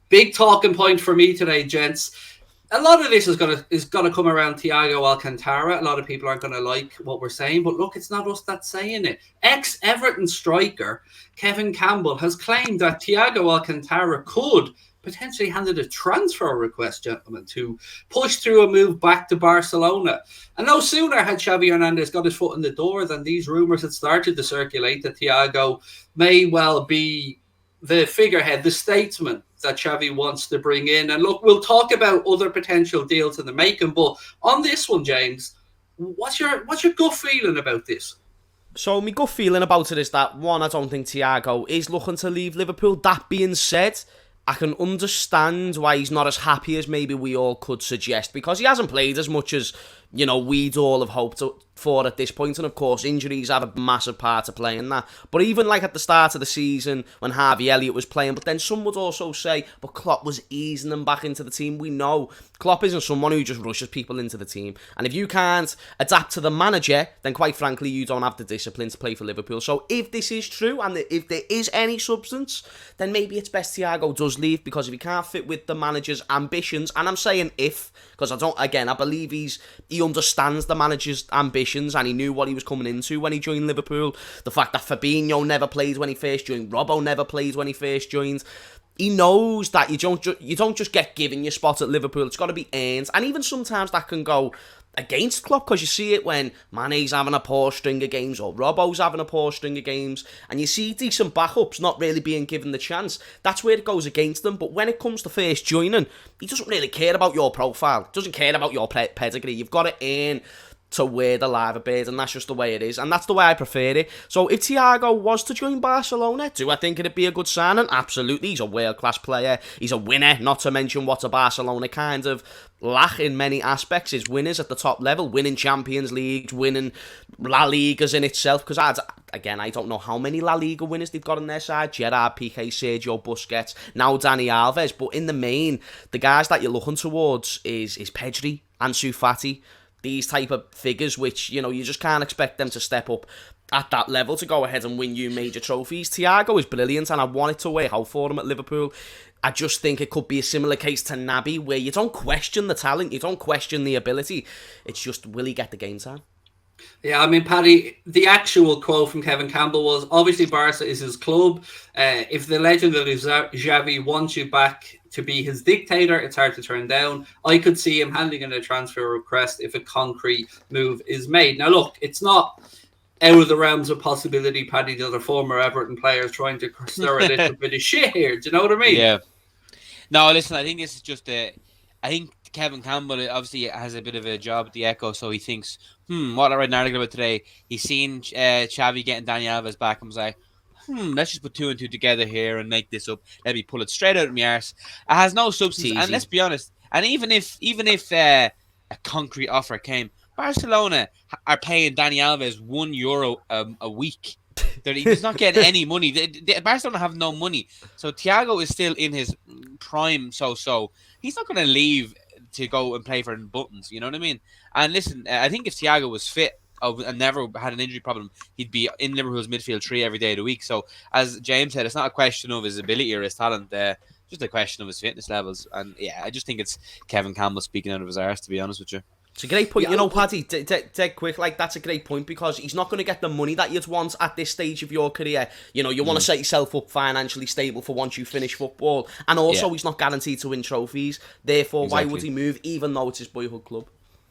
Big talking point for me today, gents. A lot of this is gonna come around Thiago Alcantara. A lot of people aren't gonna like what we're saying, but look, it's not us that's saying it. Ex-Everton striker Kevin Campbell has claimed that Thiago Alcantara could potentially handed a transfer request, gentlemen, to push through a move back to Barcelona. And no sooner had Xavi Hernandez got his foot in the door than these rumours had started to circulate that Thiago may well be the figurehead, the statesman that Xavi wants to bring in. And look, we'll talk about other potential deals in the making, but on this one, James, what's your gut feeling about this? So my gut feeling about it is that, one, I don't think Thiago is looking to leave Liverpool. That being said, I can understand why he's not as happy as maybe we all could suggest, because he hasn't played as much as, we'd all have hoped for at this point. And of course, injuries have a massive part to play in that. But even like at the start of the season when Harvey Elliott was playing, but then some would also say, but Klopp was easing them back into the team. We know Klopp isn't someone who just rushes people into the team. And if you can't adapt to the manager, then quite frankly, you don't have the discipline to play for Liverpool. So if this is true, and if there is any substance, then maybe it's best Thiago does leave, because if he can't fit with the manager's ambitions, and I'm saying if, because I believe he understands the manager's ambitions, and he knew what he was coming into when he joined Liverpool. The fact that Fabinho never played when he first joined, Robbo never played when he first joined. He knows that you don't just get given your spot at Liverpool. It's got to be earned, and even sometimes that can go against Klopp, because you see it when Mane's having a poor string of games or Robbo's having a poor string of games, and you see decent backups not really being given the chance. That's where it goes against them. But when it comes to first joining, he doesn't really care about your profile, doesn't care about your pedigree. You've got to earn to wear the liver beard, and that's just the way it is, and that's the way I prefer it. So if Thiago was to join Barcelona, do I think it'd be a good signing? Absolutely. He's a world-class player, he's a winner, not to mention what a Barcelona kind of lack in many aspects is winners at the top level, winning Champions Leagues, winning La Ligas in itself, because I don't know how many La Liga winners they've got on their side. Gerrard, Piqué, Sergio Busquets, now Dani Alves, but in the main, the guys that you're looking towards is Pedri, Ansu Fati, these type of figures, which, you just can't expect them to step up at that level to go ahead and win you major trophies. Thiago is brilliant, and I want it to work out for him at Liverpool. I just think it could be a similar case to Naby, where you don't question the talent, you don't question the ability. It's just, will he get the game time? Yeah, I mean, Paddy, the actual quote from Kevin Campbell was, obviously Barca is his club. If the legend of Xavi wants you back to be his dictator, it's hard to turn down. I could see him handing in a transfer request if a concrete move is made. Now, look, it's not out of the realms of possibility, Paddy, the other former Everton players trying to stir a little bit of shit here. Do you know what I mean? Yeah. No, listen, I think this is just I think Kevin Campbell obviously has a bit of a job at the Echo, so he thinks, what I read an article about today, he's seen Xavi getting Dani Alves back and was like, let's just put two and two together here and make this up. Let me pull it straight out of my arse. It has no substance, and let's be honest, and even if a concrete offer came, Barcelona are paying Dani Alves €1 a week. He's not getting any money. Barcelona have no money. So Thiago is still in his prime, so he's not going to leave to go and play for buttons, you know what I mean? And listen, I think if Thiago was fit and never had an injury problem, he'd be in Liverpool's midfield three every day of the week. So as James said, it's not a question of his ability or his talent, just a question of his fitness levels. And yeah, I just think it's Kevin Campbell speaking out of his arse, to be honest with you. It's a great point, Paddy, dead quick, that's a great point, because he's not going to get the money that you'd want at this stage of your career. You want to set yourself up financially stable for once you finish football, and also he's not guaranteed to win trophies, therefore why would he move, even though it's his boyhood club?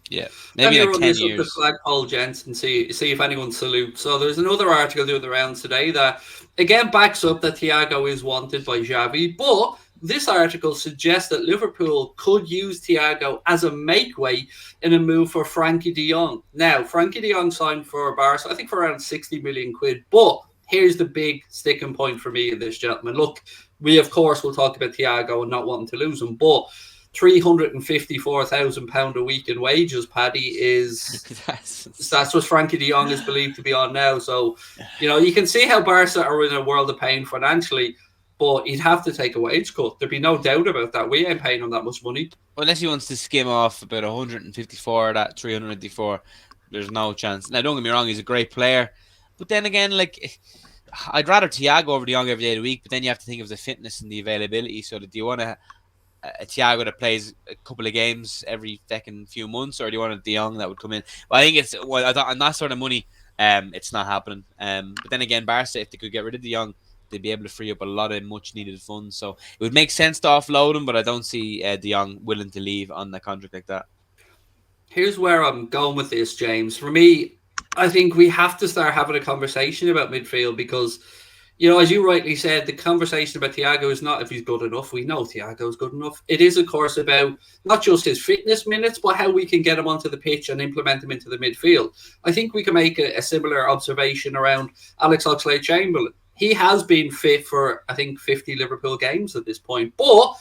Yeah, maybe like 10 years. Up the flagpole, gents, and see if anyone salutes. So there's another article doing the rounds today that, again, backs up that Thiago is wanted by Xavi, but this article suggests that Liverpool could use Thiago as a make-weight in a move for Frenkie De Jong. Now, Frenkie De Jong signed for Barca, I think for around 60 million quid. But here's the big sticking point for me in this, gentlemen. Look, we, of course, will talk about Thiago and not wanting to lose him, but £354,000 a week in wages, Paddy, is that's what Frenkie De Jong is believed to be on now. So, you can see how Barca are in a world of pain financially, but he'd have to take a wage cut. There'd be no doubt about that. We ain't paying him that much money. Unless he wants to skim off about 154, that 354, there's no chance. Now, don't get me wrong, he's a great player. But then again, I'd rather Thiago over De Jong every day of the week, but then you have to think of the fitness and the availability. So do you want a Thiago that plays a couple of games every second few months, or do you want a De Jong that would come in? But I think it's I thought on that sort of money, it's not happening. But then again, Barca, if they could get rid of De Jong, they'd be able to free up a lot of much needed funds. So it would make sense to offload him, but I don't see De Jong willing to leave on a contract like that. Here's where I'm going with this, James. For me, I think we have to start having a conversation about midfield because, you know, as you rightly said, the conversation about Thiago is not if he's good enough. We know Thiago is good enough. It is, of course, about not just his fitness minutes, but how we can get him onto the pitch and implement him into the midfield. I think we can make a similar observation around Alex Oxlade-Chamberlain. He has been fit for, I think, 50 Liverpool games at this point, but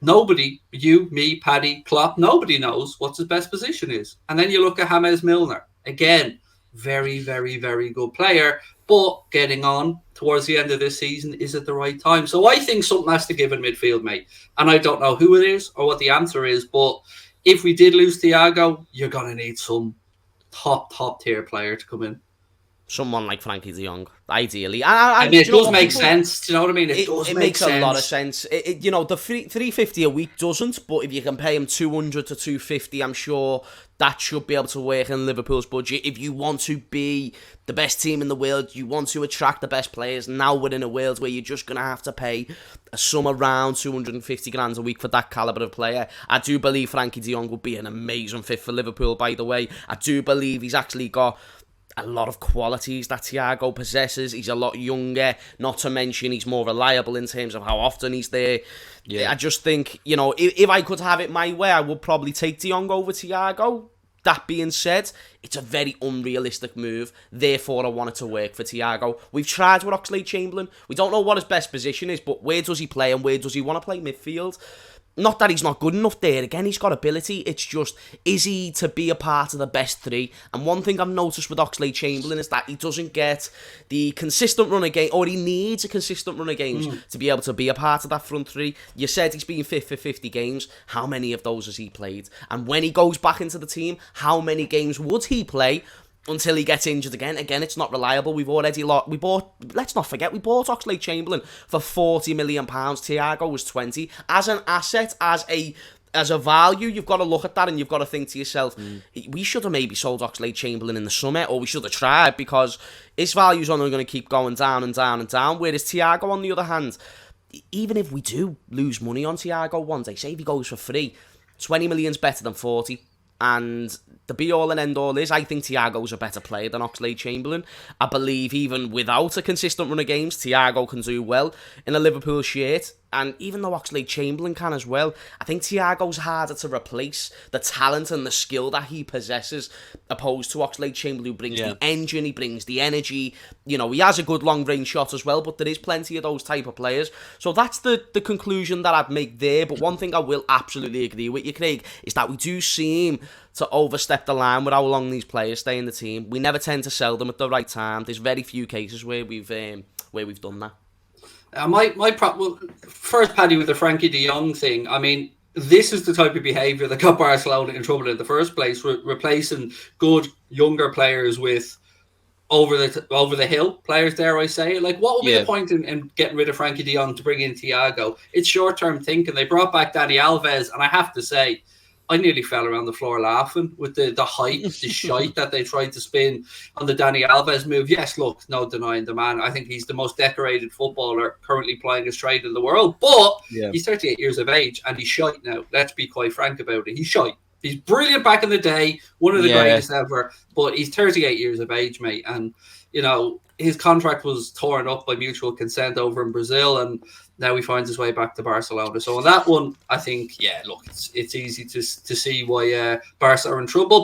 nobody, you, me, Paddy, Klopp, nobody knows what his best position is. And then you look at James Milner. Again, very, very, very good player, but getting on towards the end of this season is at the right time. So I think something has to give in midfield, mate. And I don't know who it is or what the answer is, but if we did lose Thiago, you're going to need some top tier player to come in. Someone like Frenkie De Jong, ideally. And it does make sense. Do you know what I mean? It makes a lot of sense. You know, the $350 a week doesn't, but if you can pay him $200 to $250, I'm sure that should be able to work in Liverpool's budget. If you want to be the best team in the world, you want to attract the best players, now we're in a world where you're just going to have to pay a sum around 250 grand a week for that calibre of player. I do believe Frenkie De Jong would be an amazing fit for Liverpool, by the way. I do believe he's actually got a lot of qualities that Thiago possesses. He's a lot younger, not to mention he's more reliable in terms of how often he's there. Yeah. I just think, you know, if I could have it my way, I would probably take De Jong over Thiago. That being said, it's a very unrealistic move. Therefore, I want it to work for Thiago. We've tried with Oxlade-Chamberlain. We don't know what his best position is, but where does he play and where does he want to play midfield? Not that he's not good enough there. Again, he's got ability. It's just, is he to be a part of the best three? And one thing I've noticed with Oxlade-Chamberlain is that he doesn't get the consistent run of game, or he needs a consistent run of games to be able to be a part of that front three. You said he's been fit for 50 games. How many of those has he played? And when he goes back into the team, how many games would he play until he gets injured again? Again, it's not reliable. Let's not forget, we bought Oxlade-Chamberlain for £40 million. Thiago was 20. As an asset, as a value, you've got to look at that and you've got to think to yourself, we should have maybe sold Oxlade-Chamberlain in the summer, or we should have tried, because his value's only going to keep going down and down and down. Whereas Thiago, on the other hand, even if we do lose money on Thiago one day, say if he goes for free, 20 million's better than 40. And the be-all and end-all is, I think Thiago's a better player than Oxlade-Chamberlain. I believe even without a consistent run of games, Thiago can do well in a Liverpool shirt. And even though Oxlade-Chamberlain can as well, I think Thiago's harder to replace the talent and the skill that he possesses, opposed to Oxlade-Chamberlain, who brings the engine, he brings the energy. You know, he has a good long-range shot as well, but there is plenty of those type of players. So that's the conclusion that I'd make there. But one thing I will absolutely agree with you, Craig, is that we do seem to overstep the line with how long these players stay in the team. We never tend to sell them at the right time. There's very few cases where we've done that. First, Paddy, with the Frenkie De Jong thing, I mean, this is the type of behaviour that got Barcelona in trouble in the first place, replacing good younger players with over the hill players, dare I say. Like, what would be the point in getting rid of Frenkie De Jong to bring in Thiago? It's short-term thinking. They brought back Dani Alves, and I have to say, I nearly fell around the floor laughing with the hype, the shite that they tried to spin on the Dani Alves move. Yes, look, no denying the man. I think he's the most decorated footballer currently playing his trade in the world. But he's 38 years of age and he's shite now. Let's be quite frank about it. He's shite. He's brilliant back in the day, one of the greatest ever. But he's 38 years of age, mate. And, you know, his contract was torn up by mutual consent over in Brazil, and now he finds his way back to Barcelona. So on that one, I think, look, it's easy to see why Barca are in trouble.